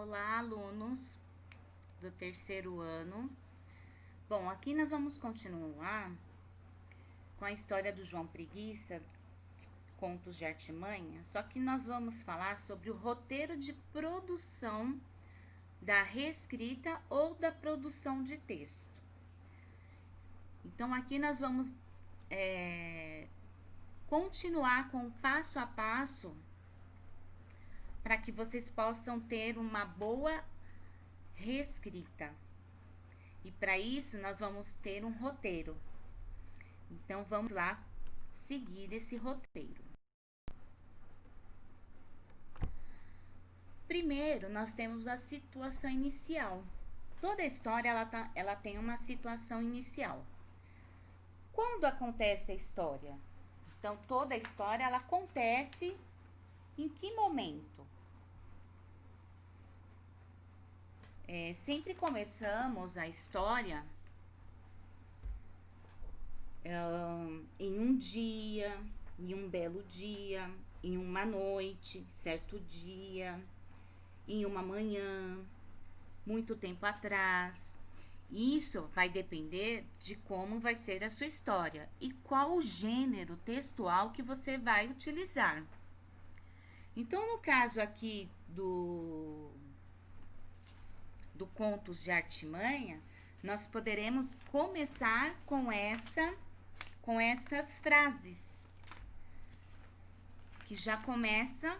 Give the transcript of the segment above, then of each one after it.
Olá, alunos do terceiro ano. Bom, aqui nós vamos continuar com a história do João Preguiça, Contos de Artimanha, só que nós vamos falar sobre o roteiro de produção da reescrita ou da produção de texto. Então, aqui nós vamos continuar com o passo a passo para que vocês possam ter uma boa reescrita. E para isso nós vamos ter um roteiro. Então vamos lá seguir esse roteiro. Primeiro, nós temos a situação inicial. Toda a história ela tem uma situação inicial. Quando acontece a história? Então toda a história ela acontece em que momento? Sempre começamos a história em um dia, em um belo dia, em uma noite, certo dia, em uma manhã, muito tempo atrás. Isso vai depender de como vai ser a sua história e qual o gênero textual que você vai utilizar. Então, no caso aqui do Contos de Artimanha, nós poderemos começar com essas frases, que já começa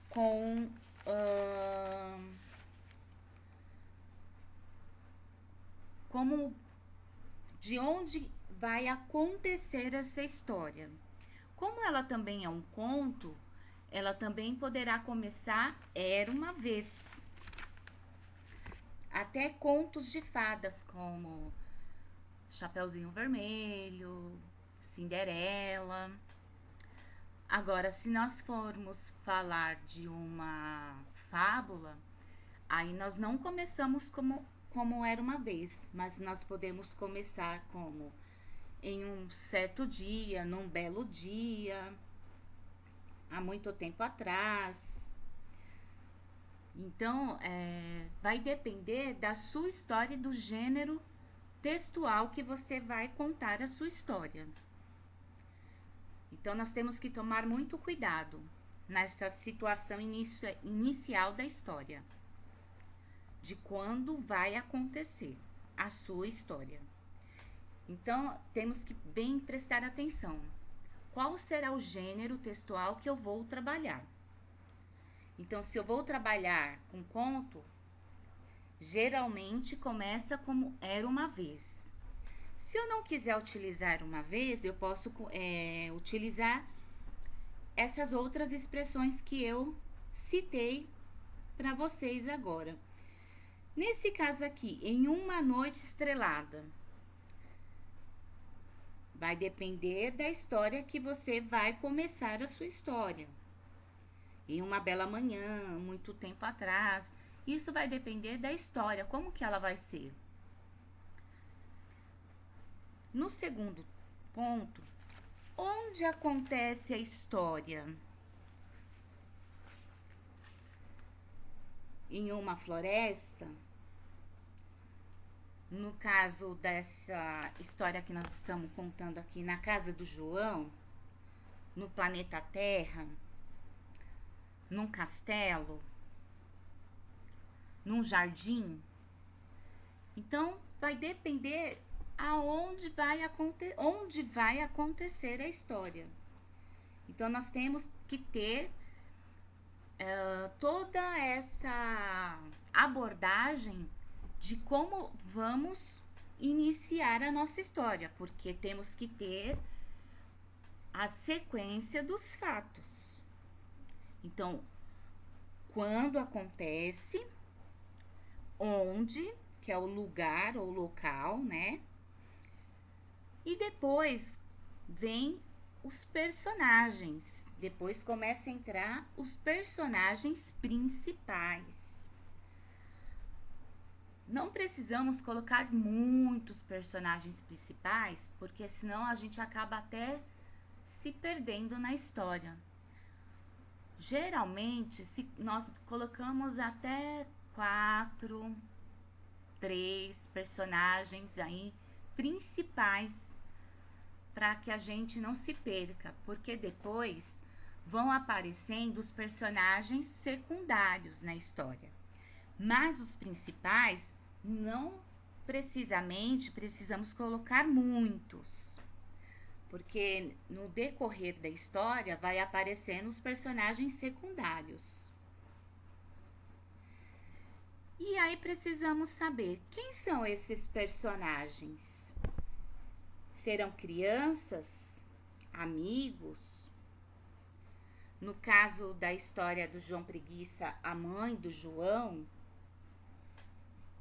com como de onde vai acontecer essa história. Como ela também é um conto, ela também poderá começar era uma vez. Até contos de fadas, como Chapeuzinho Vermelho, Cinderela. Agora, se nós formos falar de uma fábula, aí nós não começamos como era uma vez, mas nós podemos começar como em um certo dia, num belo dia, há muito tempo atrás. Então, vai depender da sua história e do gênero textual que você vai contar a sua história. Então, nós temos que tomar muito cuidado nessa situação inicial da história, de quando vai acontecer a sua história. Então, temos que bem prestar atenção. Qual será o gênero textual que eu vou trabalhar? Então, se eu vou trabalhar com conto, geralmente começa como era uma vez. Se eu não quiser utilizar uma vez, eu posso utilizar essas outras expressões que eu citei para vocês agora. Nesse caso aqui, em uma noite estrelada, vai depender da história que você vai começar a sua história. Em uma bela manhã, muito tempo atrás. Isso vai depender da história, como que ela vai ser. No segundo ponto, onde acontece a história? Em uma floresta? No caso dessa história que nós estamos contando aqui, na casa do João, no planeta Terra, num castelo, num jardim. Então, vai depender onde vai acontecer a história. Então, nós temos que ter toda essa abordagem de como vamos iniciar a nossa história, porque temos que ter a sequência dos fatos. Então, quando acontece, onde, que é o lugar ou local, né? E depois vem os personagens. Depois começa a entrar os personagens principais. Não precisamos colocar muitos personagens principais, porque senão a gente acaba até se perdendo na história. Geralmente, se nós colocamos até 4, 3 personagens aí principais para que a gente não se perca, porque depois vão aparecendo os personagens secundários na história. Mas os principais não precisamente precisamos colocar muitos, porque no decorrer da história vai aparecendo os personagens secundários. E aí precisamos saber quem são esses personagens. Serão crianças? Amigos? No caso da história do João Preguiça, a mãe do João,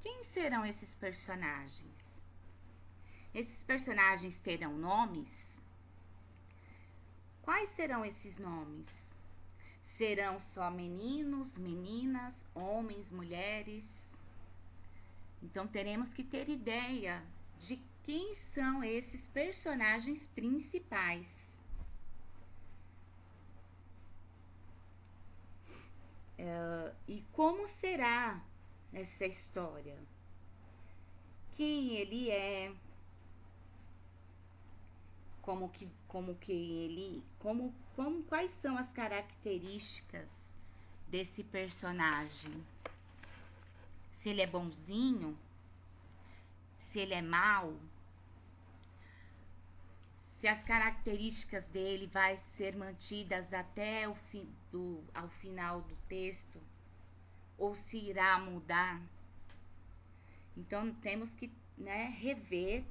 quem serão esses personagens? Esses personagens terão nomes? Quais serão esses nomes? Serão só meninos, meninas, homens, mulheres? Então teremos que ter ideia de quem são esses personagens principais. E como será essa história? Quem ele é? Quais são as características desse personagem? Se ele é bonzinho? Se ele é mau? Se as características dele vai ser mantidas até ao final do texto? Ou se irá mudar? Então temos que, rever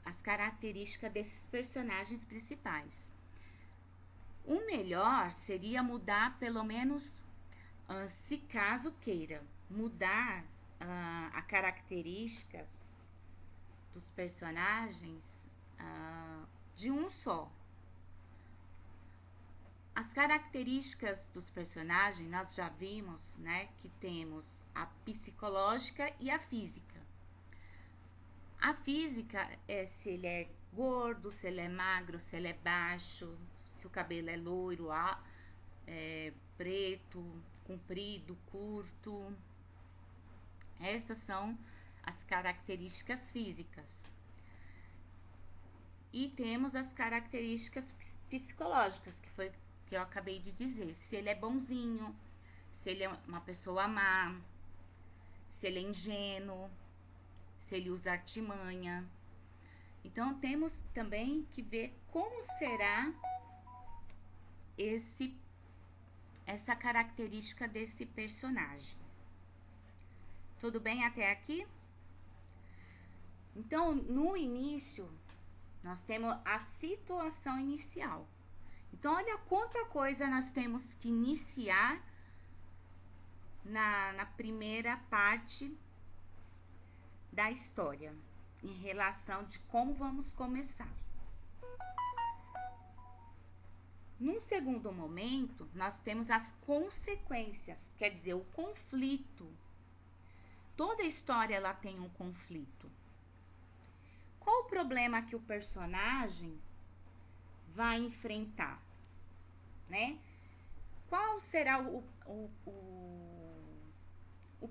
as características desses personagens principais. O melhor seria mudar pelo menos, se caso queira, mudar as características dos personagens de um só. As características dos personagens, nós já vimos, que temos a psicológica e a física. A física é se ele é gordo, se ele é magro, se ele é baixo, se o cabelo é loiro, preto, comprido, curto. Essas são as características físicas. E temos as características psicológicas, que foi que eu acabei de dizer. Se ele é bonzinho, se ele é uma pessoa má, se ele é ingênuo, se ele usa artimanha. Então temos também que ver como será essa característica desse personagem. Tudo bem até aqui? Então, no início, nós temos a situação inicial. Então, olha quanta coisa nós temos que iniciar na primeira parte da história, em relação de como vamos começar. Num segundo momento, nós temos as consequências, quer dizer, o conflito. Toda história ela tem um conflito. Qual o problema que o personagem vai enfrentar, Qual será o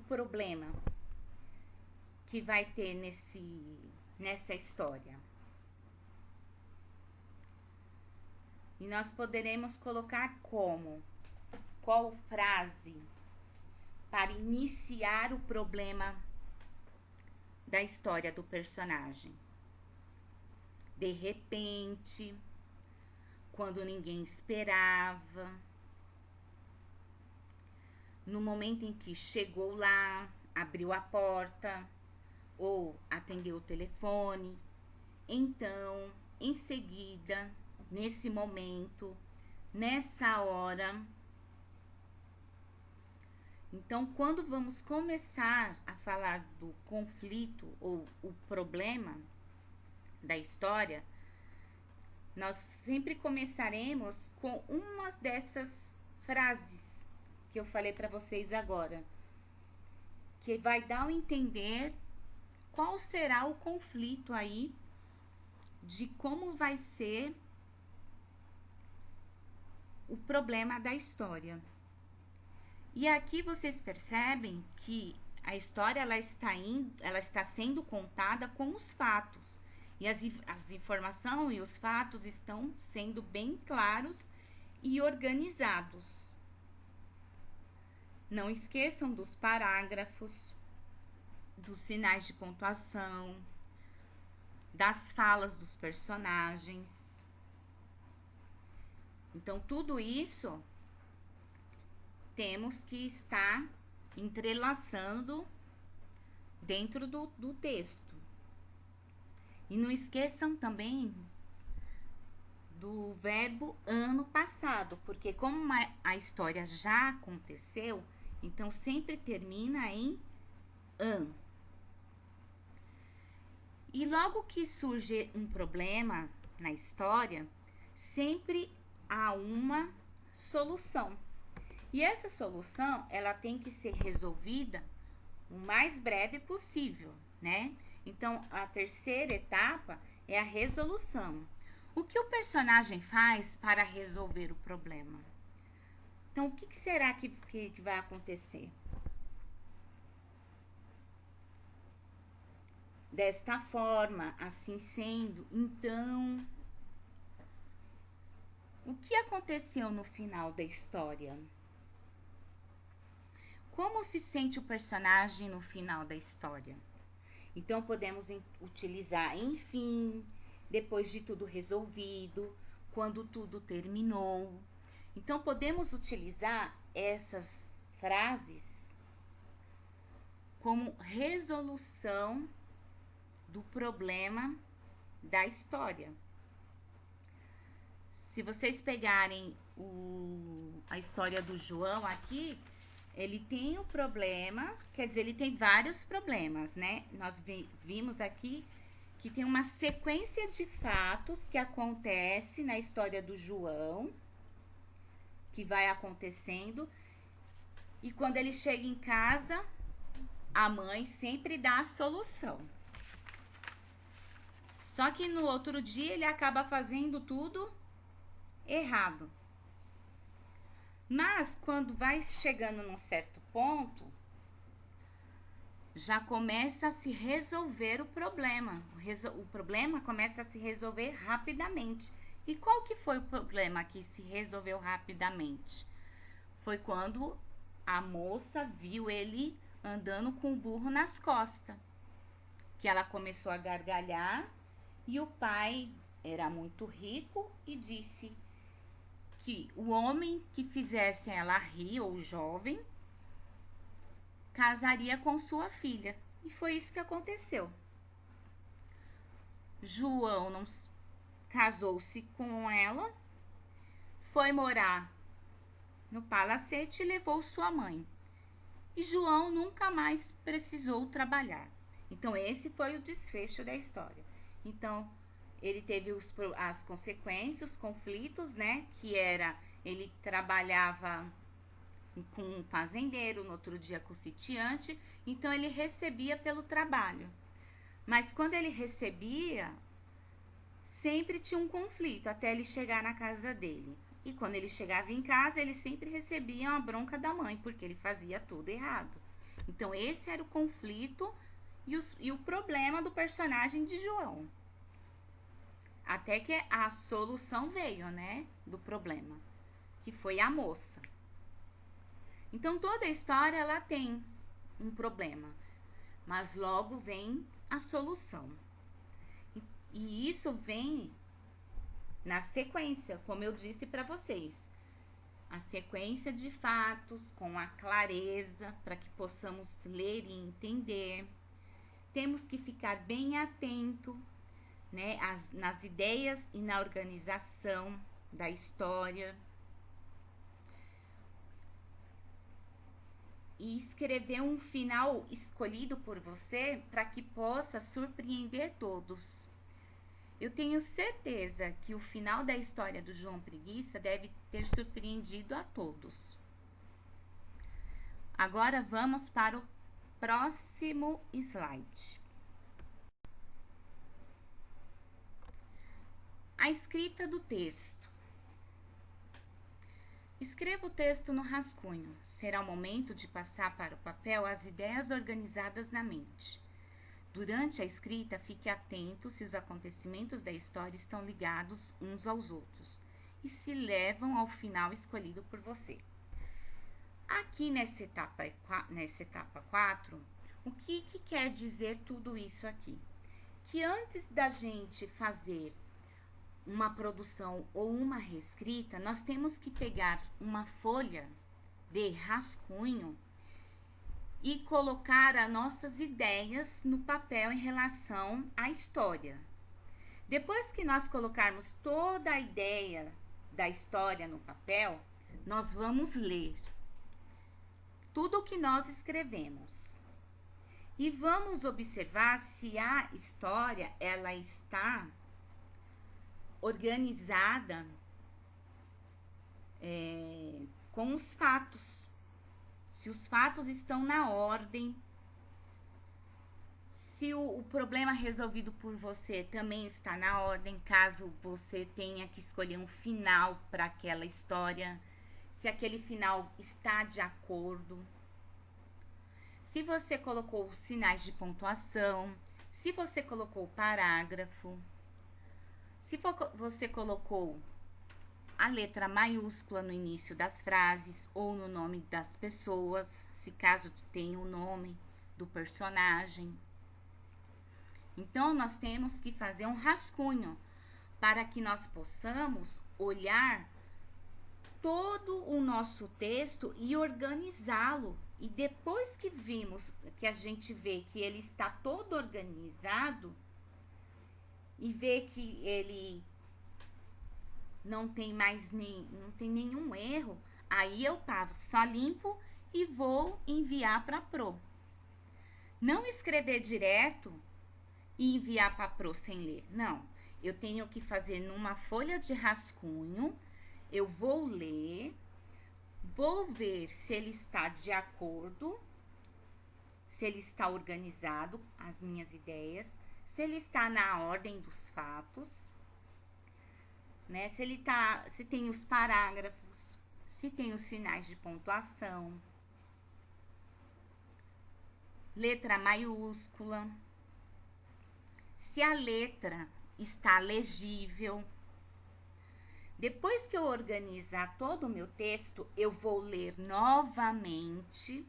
problema que vai ter nessa história? E nós poderemos colocar qual frase para iniciar o problema da história do personagem. De repente, quando ninguém esperava, no momento em que chegou lá, abriu a porta ou atendeu o telefone. Então, em seguida, nesse momento, nessa hora. Então, quando vamos começar a falar do conflito ou o problema da história, nós sempre começaremos com uma dessas frases que eu falei para vocês agora, que vai dar a entender qual será o conflito aí, de como vai ser problema da história. E aqui vocês percebem que a história ela está sendo contada com os fatos. E as informações e os fatos estão sendo bem claros e organizados. Não esqueçam dos parágrafos, dos sinais de pontuação, das falas dos personagens. Então, tudo isso temos que estar entrelaçando dentro do texto. E não esqueçam também do verbo ano passado, porque como a história já aconteceu, então sempre termina em an. E logo que surge um problema na história, sempre há uma solução. E essa solução, ela tem que ser resolvida o mais breve possível, né? Então, a terceira etapa é a resolução. O que o personagem faz para resolver o problema? Então, o que será que vai acontecer? Desta forma, assim sendo, então, o que aconteceu no final da história? Como se sente o personagem no final da história? Então, podemos utilizar enfim, depois de tudo resolvido, quando tudo terminou. Então, podemos utilizar essas frases como resolução do problema da história. Se vocês pegarem a história do João aqui, ele tem o problema, quer dizer, ele tem vários problemas, né? Nós vimos aqui que tem uma sequência de fatos que acontece na história do João, que vai acontecendo, e quando ele chega em casa, a mãe sempre dá a solução. Só que no outro dia ele acaba fazendo tudo errado. Mas quando vai chegando num certo ponto, já começa a se resolver o problema. O problema começa a se resolver rapidamente. E qual que foi o problema que se resolveu rapidamente? Foi quando a moça viu ele andando com o burro nas costas, que ela começou a gargalhar e o pai era muito rico e disse que o homem que fizesse ela rir, ou o jovem, casaria com sua filha. E foi isso que aconteceu. João não casou-se com ela, foi morar no palacete e levou sua mãe. E João nunca mais precisou trabalhar. Então, esse foi o desfecho da história. Então, ele teve as consequências, os conflitos, né? Que era, ele trabalhava com um fazendeiro, no outro dia com o sitiante, então ele recebia pelo trabalho. Mas quando ele recebia, sempre tinha um conflito até ele chegar na casa dele. E quando ele chegava em casa, ele sempre recebia uma bronca da mãe, porque ele fazia tudo errado. Então, esse era o conflito e o problema do personagem de João. Até que a solução veio, né, do problema, que foi a moça. Então, toda a história, ela tem um problema, mas logo vem a solução. E isso vem na sequência, como eu disse para vocês. A sequência de fatos com a clareza para que possamos ler e entender. Temos que ficar bem atento, né, nas ideias e na organização da história. E escrever um final escolhido por você para que possa surpreender todos. Eu tenho certeza que o final da história do João Preguiça deve ter surpreendido a todos. Agora vamos para o próximo slide. A escrita do texto. Escreva o texto no rascunho. Será o momento de passar para o papel as ideias organizadas na mente. Durante a escrita, fique atento se os acontecimentos da história estão ligados uns aos outros e se levam ao final escolhido por você. Aqui nessa etapa 4, o que quer dizer tudo isso aqui? Que antes da gente fazer uma produção ou uma reescrita, nós temos que pegar uma folha de rascunho e colocar as nossas ideias no papel em relação à história. Depois que nós colocarmos toda a ideia da história no papel, nós vamos ler tudo o que nós escrevemos. E vamos observar se a história ela está organizada com os fatos. Se os fatos estão na ordem, se o problema resolvido por você também está na ordem, caso você tenha que escolher um final para aquela história, se aquele final está de acordo, se você colocou os sinais de pontuação, se você colocou o parágrafo, se você colocou a letra maiúscula no início das frases ou no nome das pessoas, se caso tenha o nome do personagem. Então, nós temos que fazer um rascunho para que nós possamos olhar todo o nosso texto e organizá-lo. E depois que a gente vê que ele está todo organizado e vê que ele não tem nenhum erro, aí eu só limpo e vou enviar para a Pro. Não escrever direto e enviar para a Pro sem ler, não. Eu tenho que fazer numa folha de rascunho, eu vou ler, vou ver se ele está de acordo, se ele está organizado, as minhas ideias, se ele está na ordem dos fatos, né? Se tem os parágrafos, se tem os sinais de pontuação, letra maiúscula, se a letra está legível. Depois que eu organizar todo o meu texto, eu vou ler novamente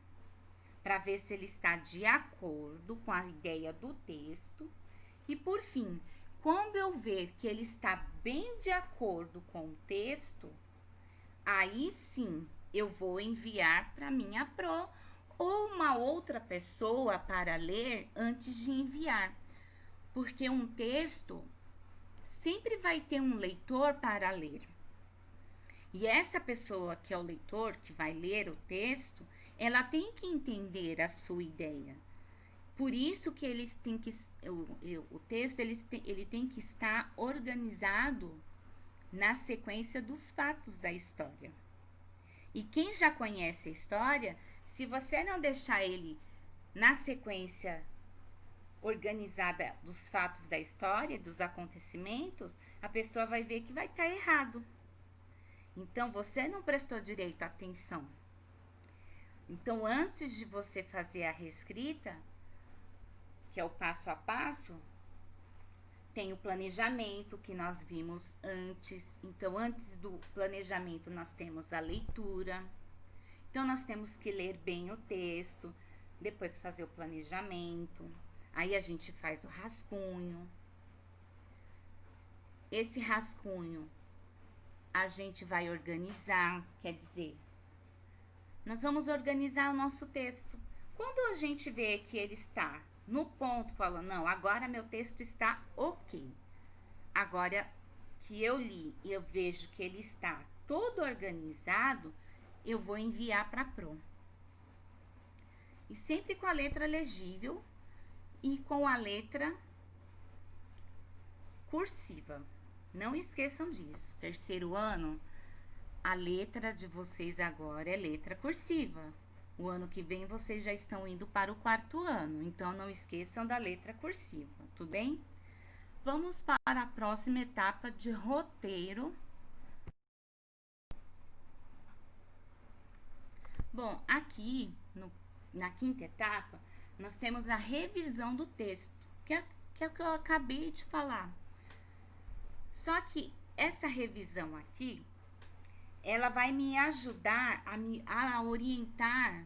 para ver se ele está de acordo com a ideia do texto. E por fim, quando eu ver que ele está bem de acordo com o texto, aí sim eu vou enviar para minha Pro ou uma outra pessoa para ler antes de enviar. Porque um texto sempre vai ter um leitor para ler. E essa pessoa que é o leitor, que vai ler o texto, ela tem que entender a sua ideia. Por isso que o texto ele tem que estar organizado na sequência dos fatos da história. E quem já conhece a história, se você não deixar ele na sequência organizada dos fatos da história, dos acontecimentos, a pessoa vai ver que vai estar errado. Então, você não prestou direito atenção. Então, antes de você fazer a reescrita, que é o passo a passo, tem o planejamento que nós vimos antes. Então, antes do planejamento, nós temos a leitura. Então, nós temos que ler bem o texto, depois fazer o planejamento. Aí, a gente faz o rascunho. Esse rascunho, a gente vai organizar, quer dizer, nós vamos organizar o nosso texto. Quando a gente vê que ele está no ponto, falando, não, agora meu texto está ok. Agora que eu li e eu vejo que ele está todo organizado, eu vou enviar para a Pro. E sempre com a letra legível e com a letra cursiva. Não esqueçam disso. Terceiro ano, a letra de vocês agora é letra cursiva. O ano que vem vocês já estão indo para o quarto ano, então não esqueçam da letra cursiva, tudo bem? Vamos para a próxima etapa de roteiro. aqui, na quinta etapa, nós temos a revisão do texto, que é o que eu acabei de falar. Só que essa revisão aqui, ela vai me ajudar a orientar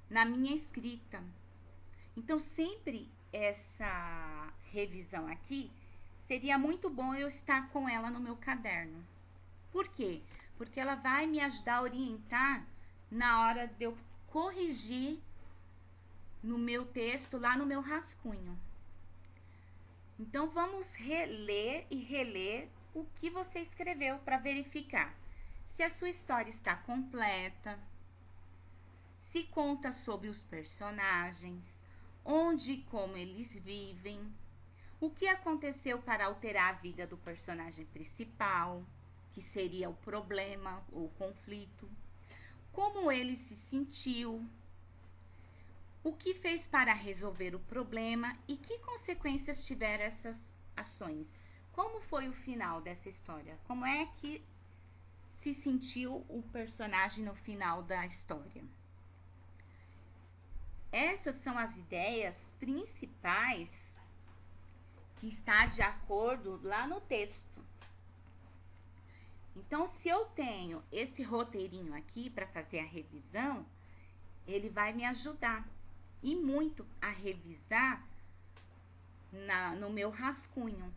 na minha escrita. Então, sempre essa revisão aqui, seria muito bom eu estar com ela no meu caderno. Por quê? Porque ela vai me ajudar a orientar na hora de eu corrigir no meu texto, lá no meu rascunho. Então, vamos reler e reler o que você escreveu para verificar se a sua história está completa, se conta sobre os personagens, onde e como eles vivem, o que aconteceu para alterar a vida do personagem principal, que seria o problema ou conflito, como ele se sentiu, o que fez para resolver o problema e que consequências tiveram essas ações. Como foi o final dessa história? Como é que se sentiu o personagem no final da história? Essas são as ideias principais que está de acordo lá no texto. Então, se eu tenho esse roteirinho aqui para fazer a revisão, ele vai me ajudar e muito a revisar no meu rascunho.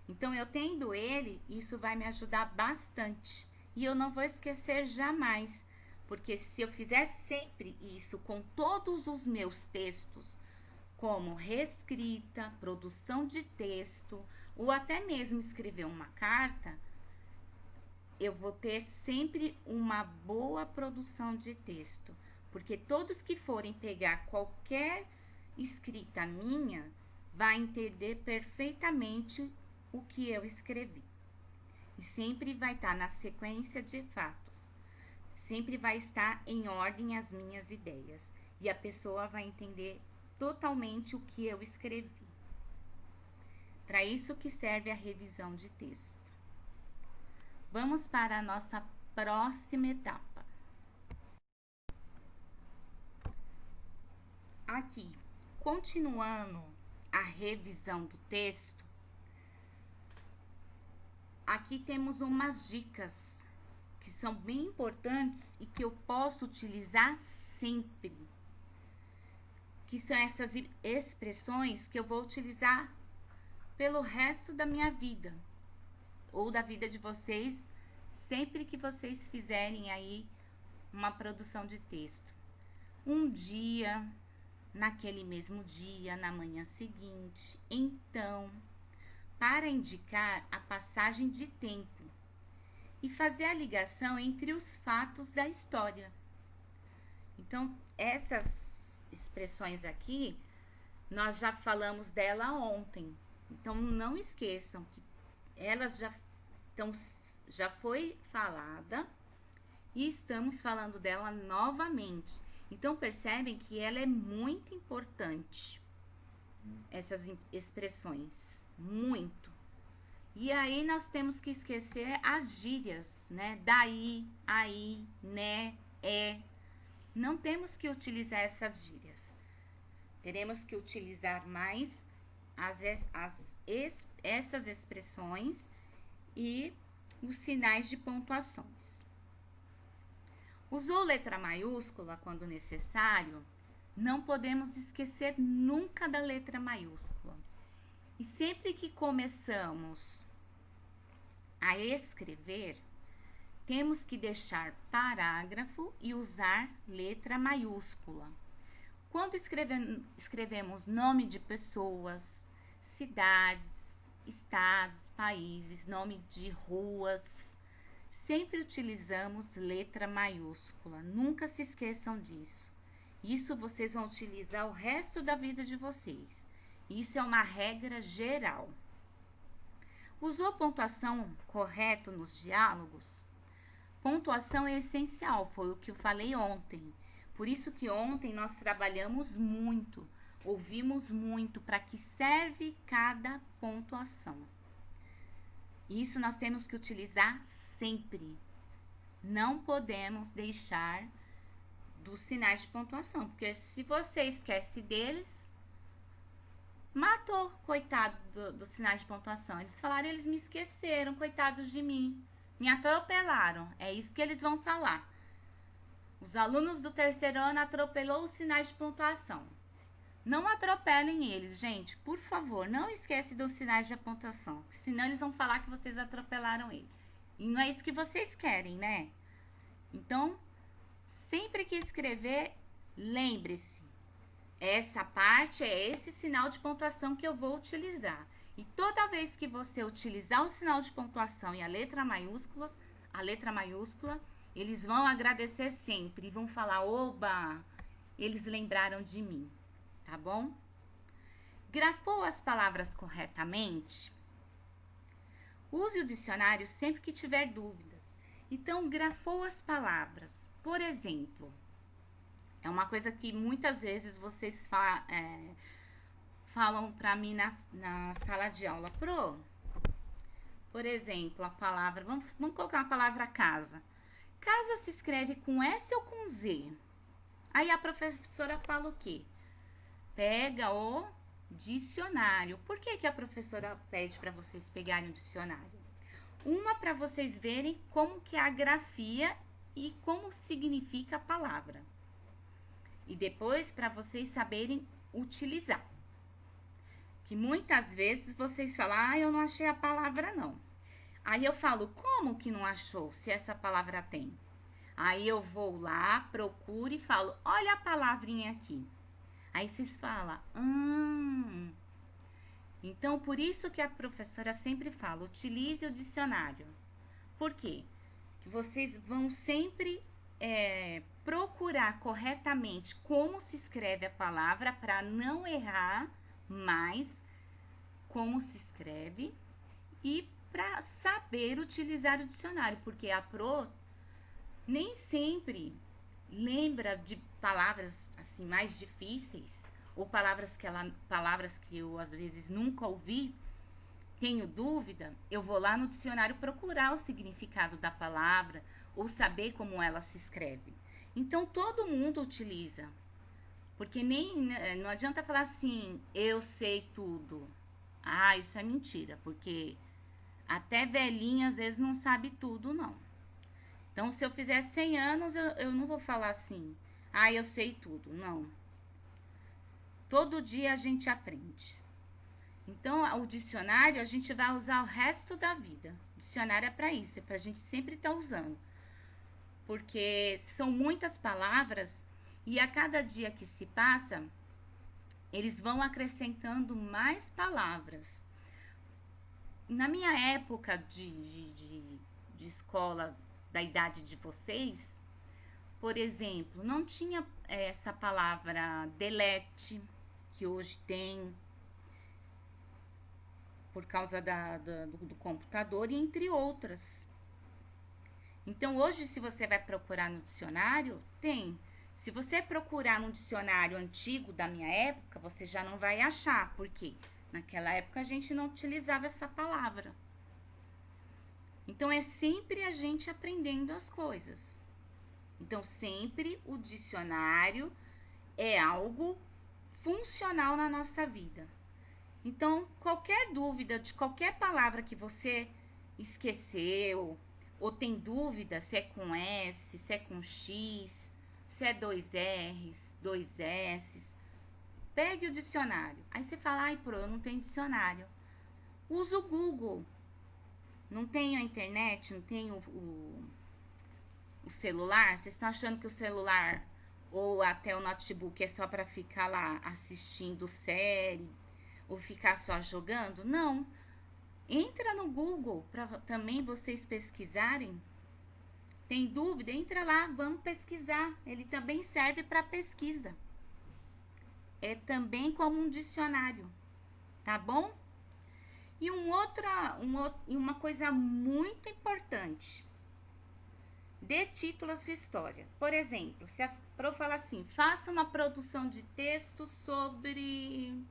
Então, eu tendo ele, isso vai me ajudar bastante. E eu não vou esquecer jamais, porque se eu fizer sempre isso com todos os meus textos, como reescrita, produção de texto, ou até mesmo escrever uma carta, eu vou ter sempre uma boa produção de texto, porque todos que forem pegar qualquer escrita minha, vai entender perfeitamente o que eu escrevi. E sempre vai estar na sequência de fatos. Sempre vai estar em ordem as minhas ideias. E a pessoa vai entender totalmente o que eu escrevi. Para isso que serve a revisão de texto. Vamos para a nossa próxima etapa. Aqui, continuando a revisão do texto, aqui temos umas dicas que são bem importantes e que eu posso utilizar sempre. Que são essas expressões que eu vou utilizar pelo resto da minha vida, ou da vida de vocês, sempre que vocês fizerem aí uma produção de texto. Um dia, naquele mesmo dia, na manhã seguinte, então, para indicar a passagem de tempo e fazer a ligação entre os fatos da história. Então, essas expressões aqui, nós já falamos dela ontem. Então, não esqueçam que elas já foi falada e estamos falando dela novamente. Então, percebem que ela é muito importante, essas expressões, muito. E aí, nós temos que esquecer as gírias, né? Daí, aí, né, é. Não temos que utilizar essas gírias. Teremos que utilizar mais essas expressões e os sinais de pontuações. Usou letra maiúscula quando necessário? Não podemos esquecer nunca da letra maiúscula. E sempre que começamos a escrever, temos que deixar parágrafo e usar letra maiúscula. Quando escrevemos nome de pessoas, cidades, estados, países, nome de ruas, sempre utilizamos letra maiúscula. Nunca se esqueçam disso. Isso vocês vão utilizar o resto da vida de vocês. Isso é uma regra geral. Usou pontuação correta nos diálogos? Pontuação é essencial, foi o que eu falei ontem. Por isso que ontem nós trabalhamos muito, ouvimos muito para que serve cada pontuação. Isso nós temos que utilizar sempre. Não podemos deixar dos sinais de pontuação, porque se você esquece deles, matou, coitado dos sinais de pontuação. Eles falaram, eles me esqueceram, coitados de mim, me atropelaram. É isso que eles vão falar. Os alunos do terceiro ano atropelou os sinais de pontuação. Não atropelem eles, gente, por favor, não esquece dos sinais de pontuação, senão eles vão falar que vocês atropelaram ele. E não é isso que vocês querem, né? Então, sempre que escrever, lembre-se, essa parte é esse sinal de pontuação que eu vou utilizar. E toda vez que você utilizar o sinal de pontuação e a letra maiúscula, eles vão agradecer sempre e vão falar, oba, eles lembraram de mim, tá bom? Grafou as palavras corretamente? Use o dicionário sempre que tiver dúvidas. Então, grafou as palavras. Por exemplo, é uma coisa que muitas vezes vocês falam para mim na sala de aula. Por exemplo, a palavra, vamos colocar a palavra casa. Casa se escreve com S ou com Z? Aí a professora fala o quê? Pega o dicionário. Por que a professora pede para vocês pegarem o dicionário? Uma, para vocês verem como que é a grafia e como significa a palavra. E depois, para vocês saberem utilizar. Que muitas vezes vocês falam, eu não achei a palavra não. Aí eu falo, como que não achou, se essa palavra tem? Aí eu vou lá, procuro e falo, olha a palavrinha aqui. Aí vocês falam, Então, por isso que a professora sempre fala, utilize o dicionário. Por quê? Que vocês vão sempre procurar corretamente como se escreve a palavra para não errar mais como se escreve e para saber utilizar o dicionário, porque a Pro nem sempre lembra de palavras assim mais difíceis ou palavras que eu às vezes nunca ouvi, tenho dúvida, eu vou lá no dicionário procurar o significado da palavra ou saber como ela se escreve. Então todo mundo utiliza, porque não adianta falar assim, eu sei tudo. Ah, isso é mentira, porque até velhinha às vezes não sabe tudo, não. Então, se eu fizer 100 anos, eu não vou falar assim, ah, eu sei tudo. Não. Todo dia a gente aprende. Então, o dicionário a gente vai usar o resto da vida. O dicionário é para isso, é para a gente sempre estar usando. Porque são muitas palavras e a cada dia que se passa, eles vão acrescentando mais palavras. Na minha época de escola, da idade de vocês, por exemplo, não tinha essa palavra delete, que hoje tem, por causa do computador, e entre outras. Então, hoje, se você vai procurar no dicionário, tem. Se você procurar no dicionário antigo da minha época, você já não vai achar, porque naquela época a gente não utilizava essa palavra. Então, é sempre a gente aprendendo as coisas. Então, sempre o dicionário é algo funcional na nossa vida. Então, qualquer dúvida de qualquer palavra que você esqueceu, ou tem dúvida se é com S, se é com X, se é 2 R's, 2 S's, pegue o dicionário. Aí você fala, ai, eu não tenho dicionário. Usa o Google. Não tenho a internet, não tenho o celular. Vocês estão achando que o celular ou até o notebook é só para ficar lá assistindo série ou ficar só jogando? Não. Entra no Google para também vocês pesquisarem. Tem dúvida? Entra lá, vamos pesquisar. Ele também serve para pesquisa. É também como um dicionário, tá bom? E uma coisa muito importante. Dê título à sua história. Por exemplo, se a Pro fala assim, faça uma produção de texto sobre...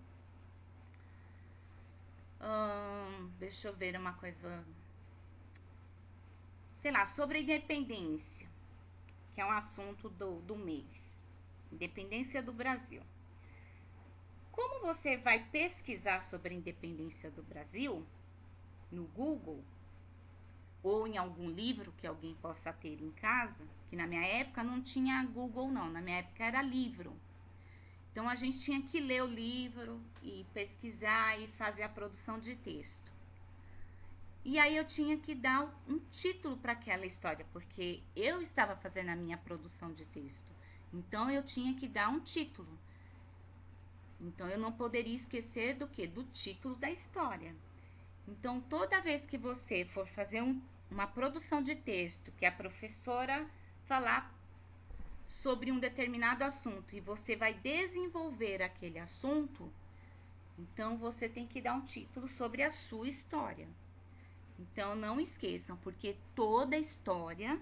deixa eu ver uma coisa... Sei lá, sobre a independência. que é um assunto do mês. Independência do Brasil. Como você vai pesquisar sobre a independência do Brasil no Google ou em algum livro que alguém possa ter em casa, que na minha época não tinha Google não, na minha época era livro. Então a gente tinha que ler o livro e pesquisar e fazer a produção de texto. E aí eu tinha que dar um título para aquela história, porque eu estava fazendo a minha produção de texto. Então eu tinha que dar um título. Então eu não poderia esquecer do quê? Do título da história. Então toda vez que você for fazer uma produção de texto, que a professora falar sobre um determinado assunto e você vai desenvolver aquele assunto, então você tem que dar um título sobre a sua história. Então não esqueçam, porque toda história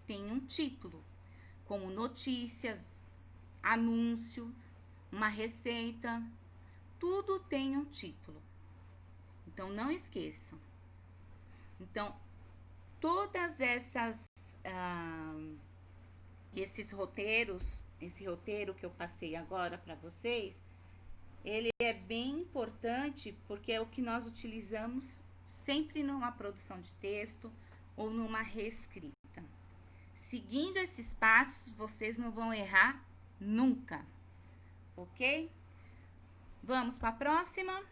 tem um título, como notícias, anúncio, uma receita, tudo tem um título. Então não esqueçam. Então todas esses roteiros, esse roteiro que eu passei agora para vocês, ele é bem importante porque é o que nós utilizamos sempre numa produção de texto ou numa reescrita. Seguindo esses passos, vocês não vão errar nunca, ok? Vamos para a próxima.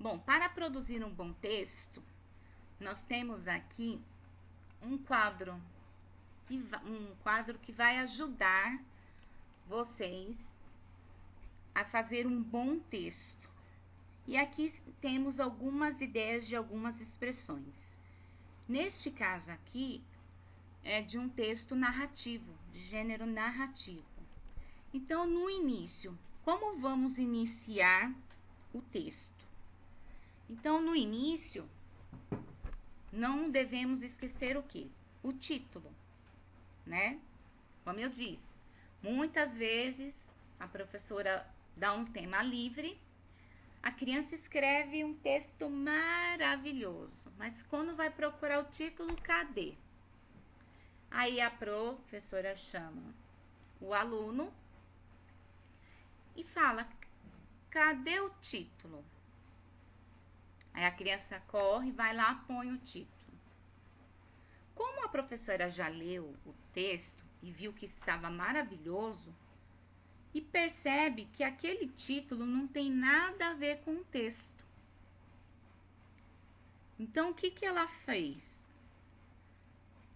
Bom, para produzir um bom texto, nós temos aqui um quadro que vai ajudar vocês a fazer um bom texto. E aqui temos algumas ideias de algumas expressões. Neste caso aqui, é de um texto narrativo, de gênero narrativo. Então, no início, como vamos iniciar o texto? Então, no início, não devemos esquecer o quê? O título, né? Como eu disse, muitas vezes a professora dá um tema livre, a criança escreve um texto maravilhoso, mas quando vai procurar o título, cadê? Aí a professora chama o aluno e fala, cadê o título? Aí a criança corre, vai lá, põe o título. Como a professora já leu o texto e viu que estava maravilhoso, e percebe que aquele título não tem nada a ver com o texto. Então, o que ela fez?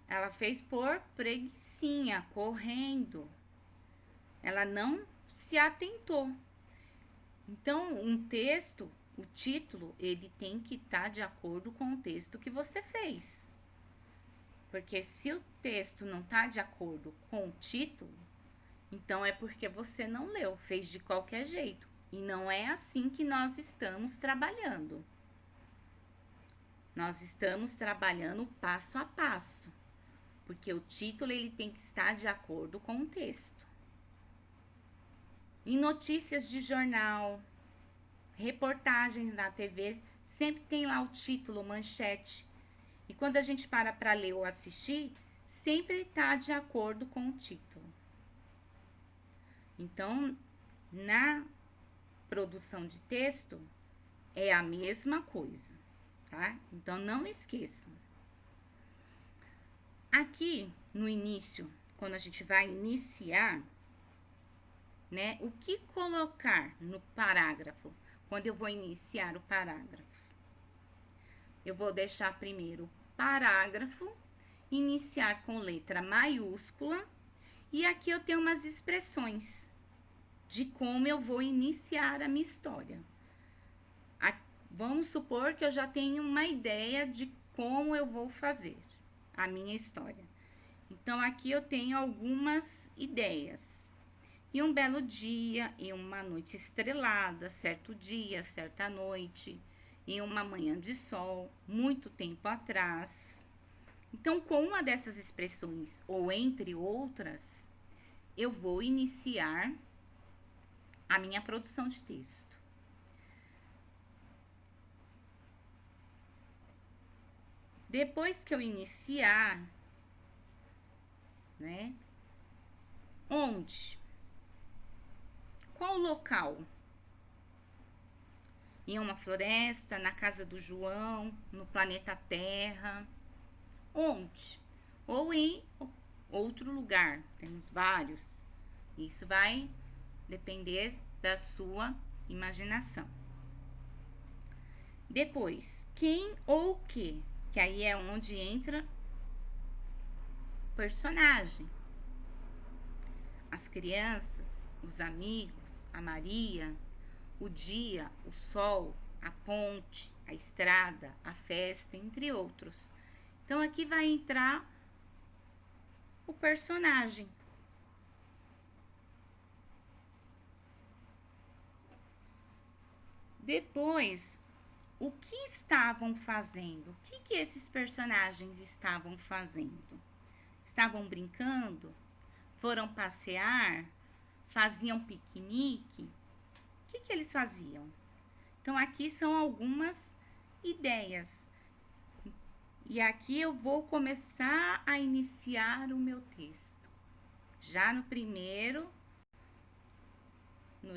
Ela fez por preguicinha, correndo. Ela não se atentou. Então, um texto, o título, ele tem que estar de acordo com o texto que você fez. Porque se o texto não está de acordo com o título, então é porque você não leu, fez de qualquer jeito. E não é assim que nós estamos trabalhando. Nós estamos trabalhando passo a passo. Porque o título ele tem que estar de acordo com o texto. Em notícias de jornal, reportagens na TV, sempre tem lá o título, manchete. E quando a gente para ler ou assistir, sempre está de acordo com o título. Então, na produção de texto, é a mesma coisa, tá? Então, não esqueçam. Aqui, no início, quando a gente vai iniciar, né? O que colocar no parágrafo? Quando eu vou iniciar o parágrafo? Eu vou deixar primeiro parágrafo, iniciar com letra maiúscula, e aqui eu tenho umas expressões de como eu vou iniciar a minha história. Vamos supor que eu já tenho uma ideia de como eu vou fazer a minha história. Então, aqui eu tenho algumas ideias. E um belo dia, em uma noite estrelada, certo dia, certa noite, em uma manhã de sol, muito tempo atrás. Então, com uma dessas expressões, ou entre outras, eu vou iniciar a minha produção de texto. Depois que eu iniciar, né? Onde? Qual local? Em uma floresta, na casa do João, no planeta Terra? Onde? Ou em outro lugar? Temos vários. Isso vai depender da sua imaginação. Depois, quem ou que? Que aí é onde entra o personagem. As crianças, os amigos, a Maria, o dia, o sol, a ponte, a estrada, a festa, entre outros. Então aqui vai entrar o personagem. Depois, o que estavam fazendo? O que esses personagens estavam fazendo? Estavam brincando? Foram passear? Faziam piquenique? O que eles faziam? Então, aqui são algumas ideias. E aqui eu vou começar a iniciar o meu texto. Já no primeiro,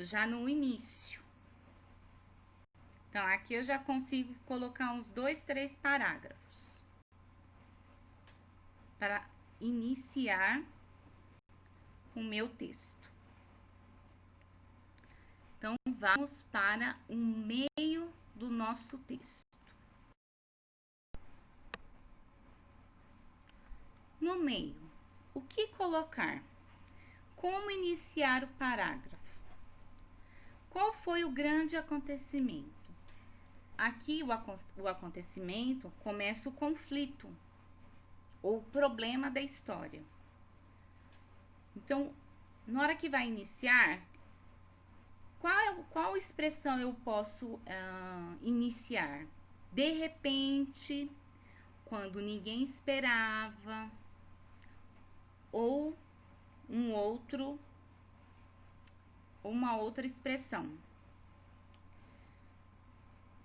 já no início. Então, aqui eu já consigo colocar uns 2, 3 parágrafos para iniciar o meu texto. Então, vamos para o meio do nosso texto. No meio, o que colocar? Como iniciar o parágrafo? Qual foi o grande acontecimento? Aqui o acontecimento começa o conflito ou problema da história. Então, na hora que vai iniciar, qual expressão eu posso iniciar? De repente, quando ninguém esperava, ou uma outra expressão.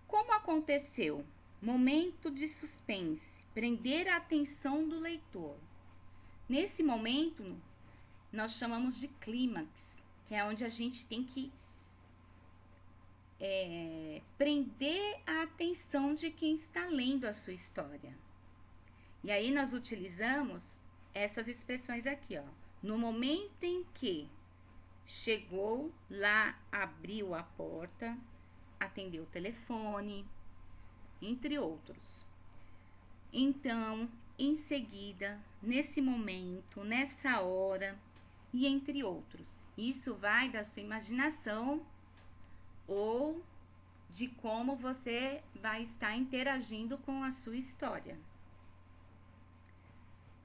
Como aconteceu? Momento de suspense, prender a atenção do leitor. Nesse momento, nós chamamos de clímax, que é onde a gente tem que prender a atenção de quem está lendo a sua história. E aí nós utilizamos essas expressões aqui, ó. No momento em que chegou lá, abriu a porta, atendeu o telefone, entre outros. Então, em seguida, nesse momento, nessa hora e entre outros. Isso vai da sua imaginação ou de como você vai estar interagindo com a sua história.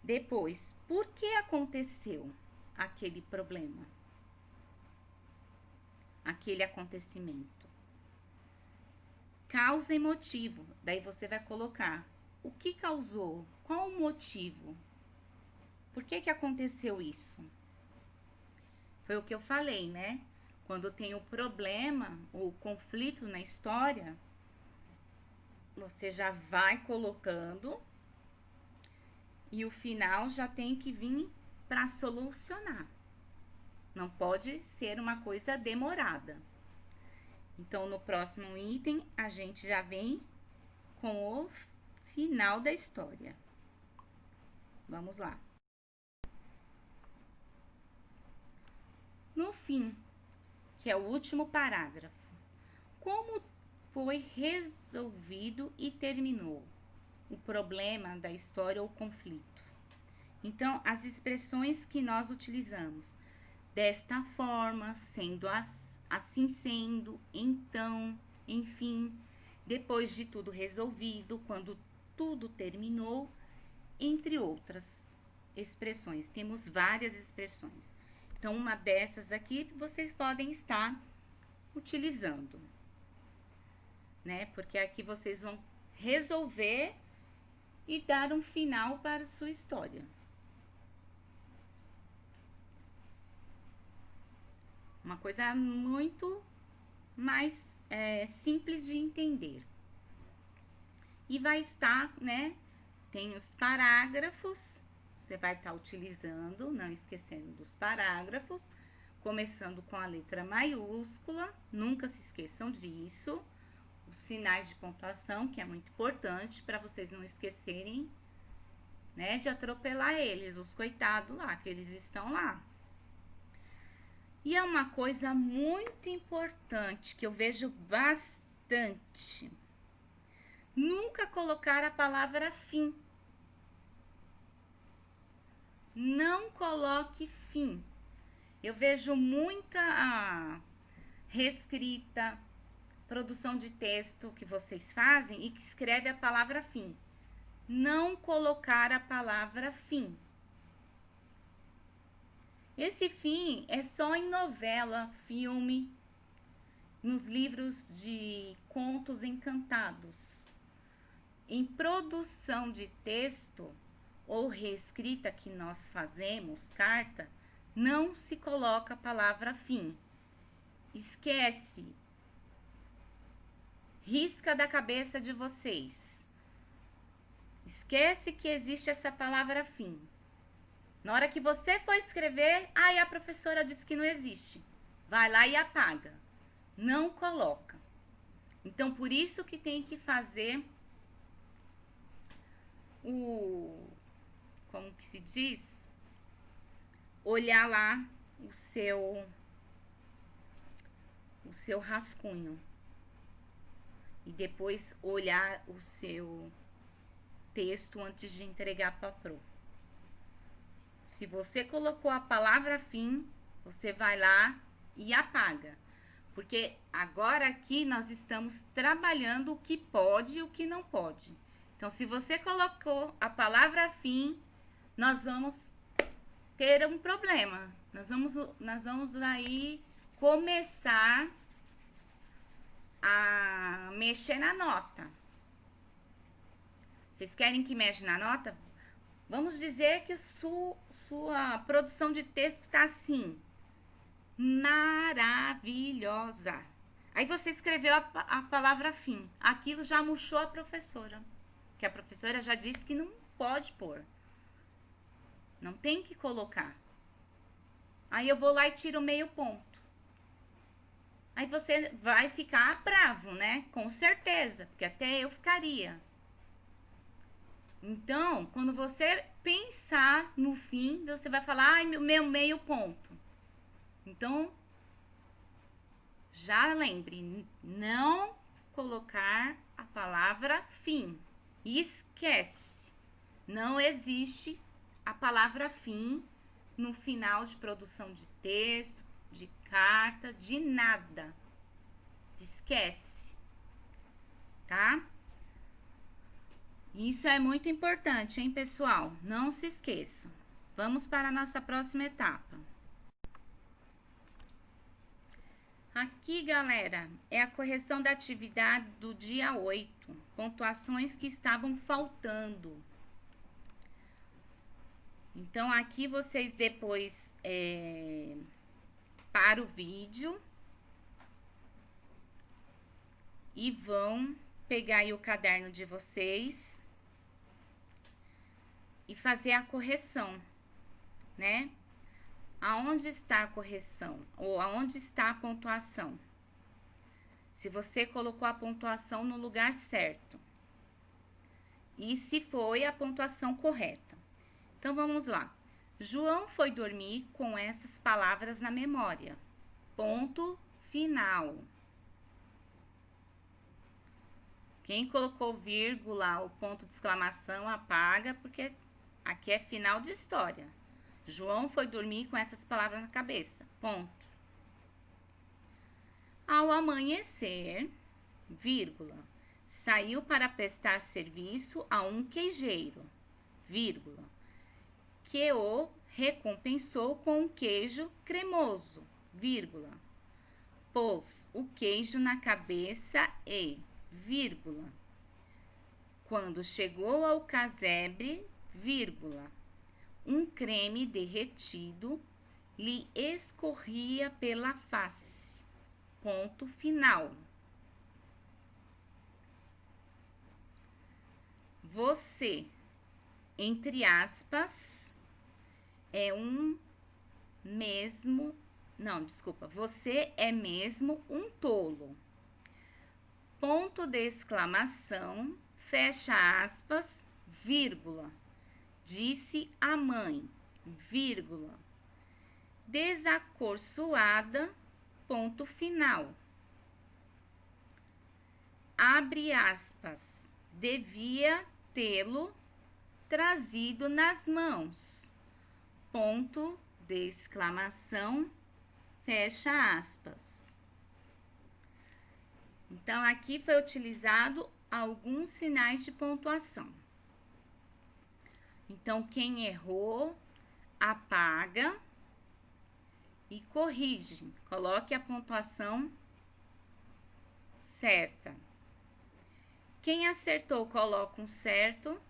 Depois, por que aconteceu aquele problema? Aquele acontecimento? Causa e motivo. Daí você vai colocar o que causou, qual o motivo, por que aconteceu isso? Foi o que eu falei, né? Quando tem o problema, o conflito na história, você já vai colocando e o final já tem que vir para solucionar. Não pode ser uma coisa demorada. Então, no próximo item, a gente já vem com o final da história. Vamos lá. No fim, que é o último parágrafo, como foi resolvido e terminou o problema da história ou conflito? Então, as expressões que nós utilizamos, desta forma, sendo assim sendo, então, enfim, depois de tudo resolvido, quando tudo terminou, entre outras expressões. Temos várias expressões. Então, uma dessas aqui vocês podem estar utilizando, né? Porque aqui vocês vão resolver e dar um final para a sua história. Uma coisa muito mais simples de entender. E vai estar, né, tem os parágrafos, você vai estar utilizando, não esquecendo dos parágrafos, começando com a letra maiúscula, nunca se esqueçam disso. Os sinais de pontuação, que é muito importante para vocês não esquecerem, né, de atropelar eles, os coitados lá, que eles estão lá. E é uma coisa muito importante que eu vejo bastante. Nunca colocar a palavra fim. Não coloque fim. Eu vejo muita reescrita, produção de texto que vocês fazem e que escreve a palavra fim. Não colocar a palavra fim. Esse fim é só em novela, filme, nos livros de contos encantados. Em produção de texto ou reescrita que nós fazemos, carta, não se coloca a palavra fim. Esquece. Risca da cabeça de vocês. Esquece que existe essa palavra fim. Na hora que você for escrever, aí a professora disse que não existe. Vai lá e apaga. Não coloca. Então, por isso que tem que fazer como que se diz? Olhar lá o seu rascunho. E depois olhar o seu texto antes de entregar para a pro. Se você colocou a palavra fim, você vai lá e apaga. Porque agora aqui nós estamos trabalhando o que pode e o que não pode. Então, se você colocou a palavra fim, nós vamos ter um problema. Nós vamos aí começar a mexer na nota. Vocês querem que mexa na nota? Vamos dizer que sua produção de texto está assim, maravilhosa. Aí você escreveu a palavra fim. Aquilo já murchou a professora. Que a professora já disse que não pode pôr. Não tem que colocar. Aí eu vou lá e tiro meio ponto. Aí você vai ficar bravo, né? Com certeza, porque até eu ficaria. Então, quando você pensar no fim, você vai falar, ai, meu meio ponto. Então, já lembre, não colocar a palavra fim. Esquece. Não existe a palavra fim no final de produção de texto, de carta, de nada. Esquece. Tá? Isso é muito importante, hein, pessoal? Não se esqueçam. Vamos para a nossa próxima etapa. Aqui, galera, é a correção da atividade do dia 8. Pontuações que estavam faltando. Então, aqui vocês depois param o vídeo e vão pegar aí o caderno de vocês e fazer a correção, né? Aonde está a correção? Ou aonde está a pontuação? Se você colocou a pontuação no lugar certo. E se foi a pontuação correta. Então, vamos lá. João foi dormir com essas palavras na memória. Ponto final. Quem colocou vírgula ou ponto de exclamação, apaga, porque aqui é final de história. João foi dormir com essas palavras na cabeça. Ponto. Ao amanhecer, vírgula, saiu para prestar serviço a um queijeiro, vírgula, que o recompensou com um queijo cremoso, vírgula, pôs o queijo na cabeça e, vírgula, quando chegou ao casebre, vírgula, um creme derretido lhe escorria pela face. Ponto final. Você entre aspas, é um mesmo... Não, desculpa. Você é mesmo um tolo. Ponto de exclamação, fecha aspas, vírgula. Disse a mãe, vírgula. Desacorçoada, ponto final. Abre aspas. Devia tê-lo trazido nas mãos. Ponto de exclamação, fecha aspas. Então, aqui foi utilizado alguns sinais de pontuação. Então, quem errou, apaga e corrige. Coloque a pontuação certa. Quem acertou, coloca um certo.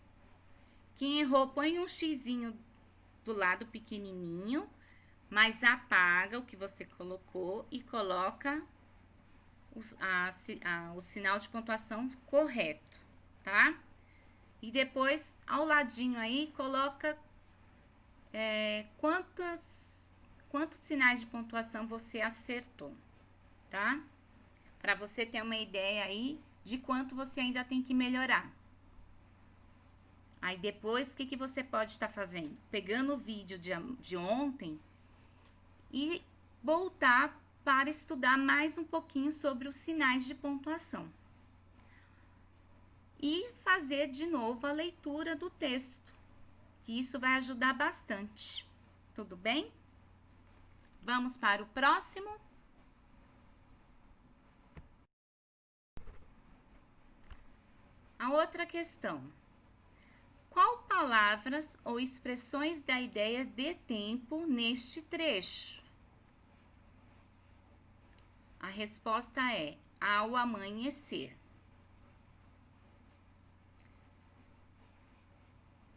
Quem errou, põe um xizinho do lado pequenininho, mas apaga o que você colocou e coloca o sinal de pontuação correto, tá? E depois, ao ladinho aí, coloca quantos sinais de pontuação você acertou, tá? Para você ter uma ideia aí de quanto você ainda tem que melhorar. Aí depois, o que você pode estar fazendo? Pegando o vídeo de ontem e voltar para estudar mais um pouquinho sobre os sinais de pontuação. E fazer de novo a leitura do texto, que isso vai ajudar bastante. Tudo bem? Vamos para o próximo. A outra questão. Qual palavras ou expressões da ideia de tempo neste trecho? A resposta é ao amanhecer.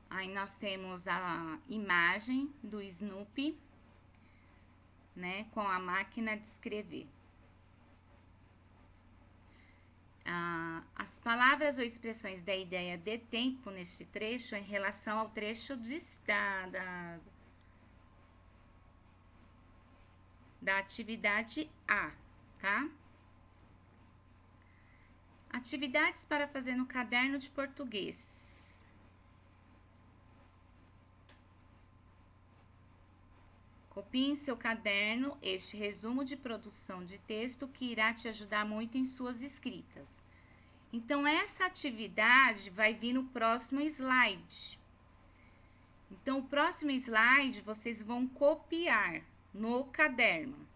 Aí nós temos a imagem do Snoopy, né, com a máquina de escrever. As palavras ou expressões da ideia de tempo neste trecho em relação ao trecho da atividade A, tá? Atividades para fazer no caderno de português. Copie em seu caderno este resumo de produção de texto que irá te ajudar muito em suas escritas. Então, essa atividade vai vir no próximo slide. Então, o próximo slide vocês vão copiar no caderno.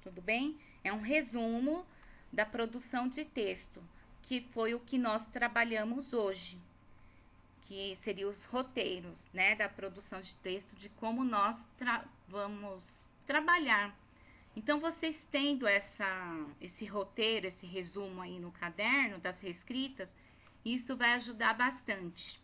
Tudo bem? É um resumo da produção de texto, que foi o que nós trabalhamos hoje, que seriam os roteiros, né, da produção de texto, de como nós vamos trabalhar. Então, vocês tendo esse roteiro, esse resumo aí no caderno das reescritas, isso vai ajudar bastante.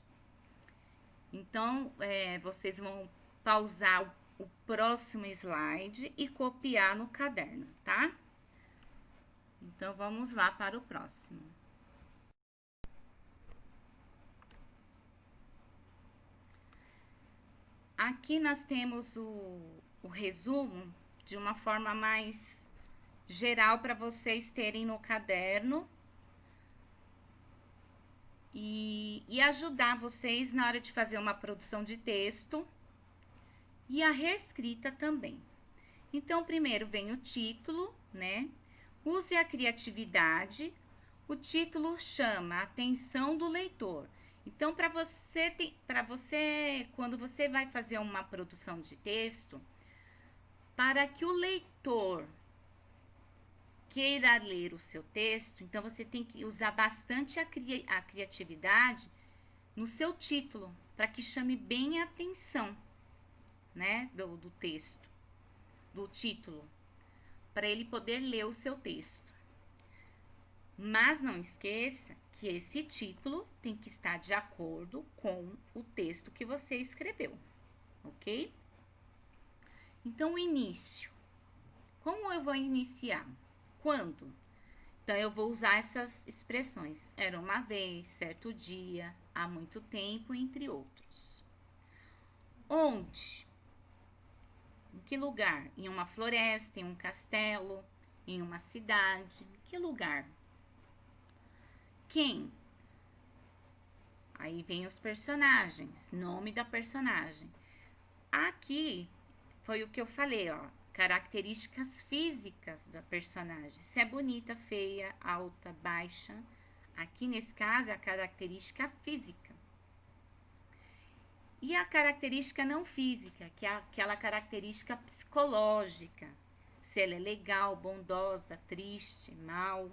Então, vocês vão pausar o próximo slide e copiar no caderno, tá? Então, vamos lá para o próximo. Aqui nós temos o resumo de uma forma mais geral para vocês terem no caderno e ajudar vocês na hora de fazer uma produção de texto e a reescrita também. Então, primeiro vem o título, né? Use a criatividade. O título chama a atenção do leitor. Então, para você, quando você vai fazer uma produção de texto, para que o leitor queira ler o seu texto, então você tem que usar bastante a criatividade no seu título, para que chame bem a atenção, né, do texto, do título, para ele poder ler o seu texto. Mas não esqueça que esse título tem que estar de acordo com o texto que você escreveu, ok? Então, o início. Como eu vou iniciar? Quando? Então, eu vou usar essas expressões. Era uma vez, certo dia, há muito tempo, entre outros. Onde? Em que lugar? Em uma floresta, em um castelo, em uma cidade. Em que lugar? Quem? Aí vem os personagens, nome da personagem. Aqui foi o que eu falei, ó, características físicas da personagem. Se é bonita, feia, alta, baixa. Aqui nesse caso é a característica física. E a característica não física, que é aquela característica psicológica. Se ela é legal, bondosa, triste, mal.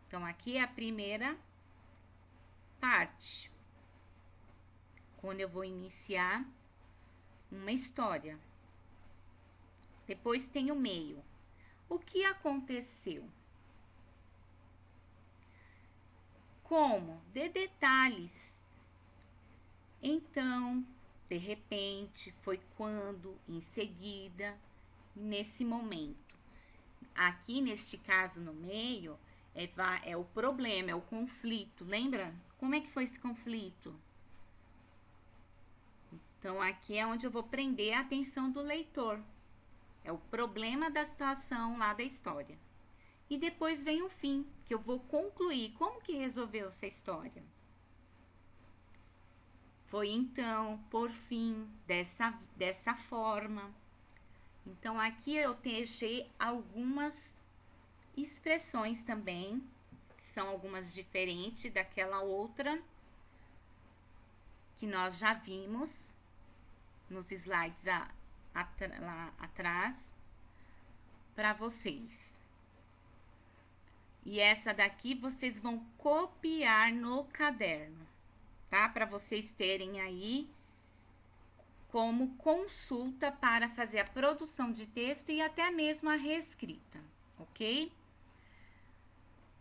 Então, aqui é a primeira parte. Quando eu vou iniciar uma história. Depois tem o meio. O que aconteceu? Como? Dê detalhes. Então, de repente, foi quando, em seguida, nesse momento. Aqui, neste caso, no meio, é o problema, é o conflito. Lembra? Como é que foi esse conflito? Então, aqui é onde eu vou prender a atenção do leitor. É o problema da situação lá da história. E depois vem o fim, que eu vou concluir. Como que resolveu essa história? Foi então, por fim, dessa forma. Então, aqui eu deixei algumas expressões também, que são algumas diferentes daquela outra que nós já vimos nos slides lá atrás para vocês. E essa daqui vocês vão copiar no caderno, tá? Para vocês terem aí como consulta para fazer a produção de texto e até mesmo a reescrita, ok?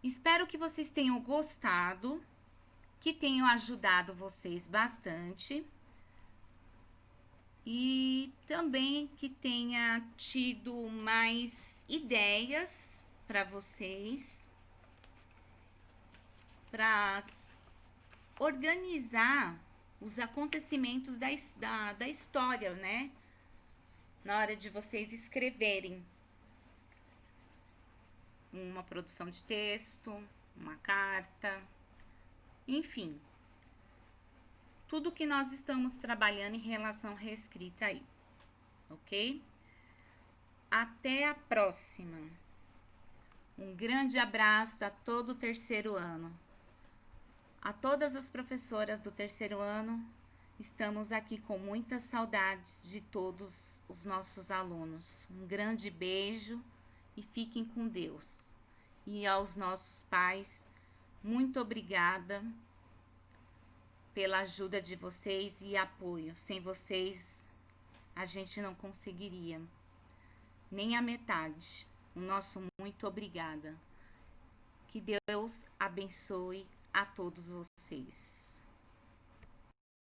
Espero que vocês tenham gostado, que tenham ajudado vocês bastante e também que tenha tido mais ideias para vocês para organizar os acontecimentos da história, né? Na hora de vocês escreverem uma produção de texto, uma carta, enfim. Tudo que nós estamos trabalhando em relação à reescrita aí, ok? Até a próxima. Um grande abraço a todo o terceiro ano. A todas as professoras do terceiro ano, estamos aqui com muitas saudades de todos os nossos alunos. Um grande beijo e fiquem com Deus. E aos nossos pais, muito obrigada pela ajuda de vocês e apoio. Sem vocês, a gente não conseguiria nem a metade. O nosso muito obrigada. Que Deus abençoe a todos vocês.